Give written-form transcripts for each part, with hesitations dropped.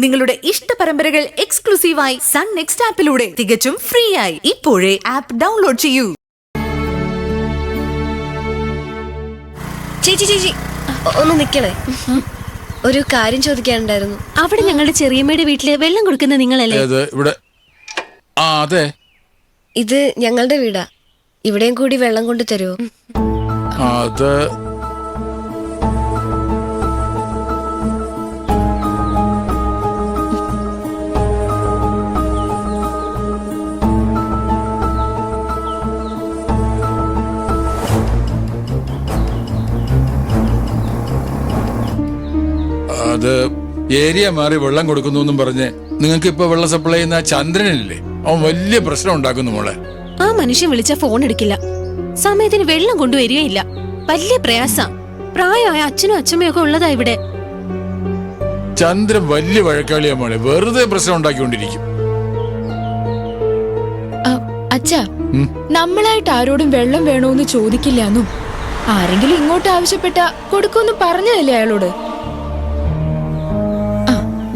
നിങ്ങളുടെ ഇഷ്ട പരമ്പരകൾ എക്സ്ക്ലൂസീവായി സൺ നെക്സ്റ്റ് ആപ്പിലൂടെ തികച്ചും ഫ്രീ ആയി ഇപ്പോഴേ ആപ്പ് ഡൗൺലോഡ് ചെയ്യൂ. ചേച്ചി ഒന്ന് നിക്കണേ, ഒരു കാര്യം ചോദിക്കാനുണ്ടായിരുന്നു. അവിടെ ഞങ്ങളുടെ ചെറിയമ്മയുടെ വീട്ടില് വെള്ളം കൊടുക്കുന്ന നിങ്ങളല്ലേ? അതെ, ഇത് ഞങ്ങളുടെ വീടാ. ഇവിടെയും കൂടി വെള്ളം കൊണ്ട് തരുമോ? അത് അത് ഏരിയ മാറി വെള്ളം കൊടുക്കുന്നു എന്നും പറഞ്ഞ് നിങ്ങൾക്ക് ഇപ്പൊ വെള്ളം സപ്ലൈ ചെയ്യുന്ന ചന്ദ്രനില്ലേ, അവൻ വലിയ പ്രശ്നം ഉണ്ടാക്കുന്നു മോളെ. ആ മനുഷ്യൻ വിളിച്ച ഫോൺ എടുക്കില്ല, സമയത്തിന് വെള്ളം കൊണ്ടുവരികയില്ല. വലിയ പ്രയാസ. പ്രായമായ അച്ഛനും അച്ഛമ്മയും ഒക്കെ ഉള്ളതാ ഇവിടെ. ചന്ദ്രൻ വലിയ വഴക്കാളിയാ മോളെ, വെറുതെ പ്രശ്നം ഉണ്ടാക്കിക്കൊണ്ടിരിക്കും. അച്ഛാ, നമ്മളായിട്ട് ആരോടും വെള്ളം വേണോന്ന് ചോദിക്കില്ലാന്നും ആരെങ്കിലും ഇങ്ങോട്ട് ആവശ്യപ്പെട്ട കൊടുക്കുമെന്ന് പറഞ്ഞതല്ലേ അയാളോട്?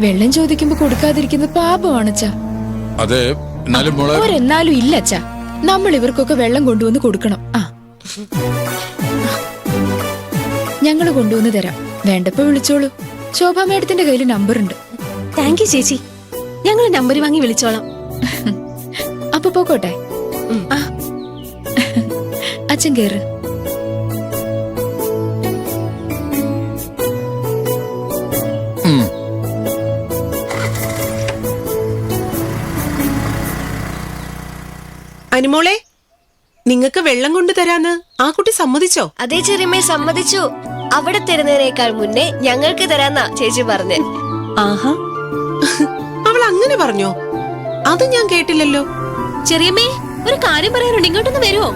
വെള്ളം ചോദിക്കുമ്പോ കൊടുക്കാതിരിക്കുന്നത് പാപമാണച്ചാ. അതെ, ഒരെന്നാലും ഇല്ല അച്ഛാ, നമ്മൾ ഇവർക്കൊക്കെ വെള്ളം കൊണ്ടുവന്ന് കൊടുക്കണം. ഞങ്ങള് കൊണ്ടുവന്ന് തരാം, വേണ്ടപ്പോ വിളിച്ചോളൂ. ശോഭാ മേഡത്തിന്റെ കയ്യിൽ നമ്പർ ഉണ്ട്. താങ്ക് യു ചേച്ചി, ഞങ്ങൾ നമ്പർ വാങ്ങി വിളിച്ചോളാം. അപ്പൊ പോക്കോട്ടെ. അച്ഛൻ കേറ്. അനുമോളെ, നിങ്ങക്ക് വെള്ളം കൊണ്ടുതരാന്ന് ആ കുട്ടി സമ്മതിച്ചോ? അതേ ചെറിയമ്മേ, സമ്മതിച്ചു. അവിടെ തരുന്നതിനേക്കാൾ മുന്നേ ഞങ്ങൾക്ക് തരാന്നാ ചേച്ചി പറഞ്ഞേ. ആഹാ, അവൾ അങ്ങനെ പറഞ്ഞോ? അത് ഞാൻ കേട്ടില്ലല്ലോ. ചെറിയമ്മേ, ഒരു കാര്യം പറയാനുണ്ട്, ഇങ്ങോട്ടൊന്ന് വരുമോ?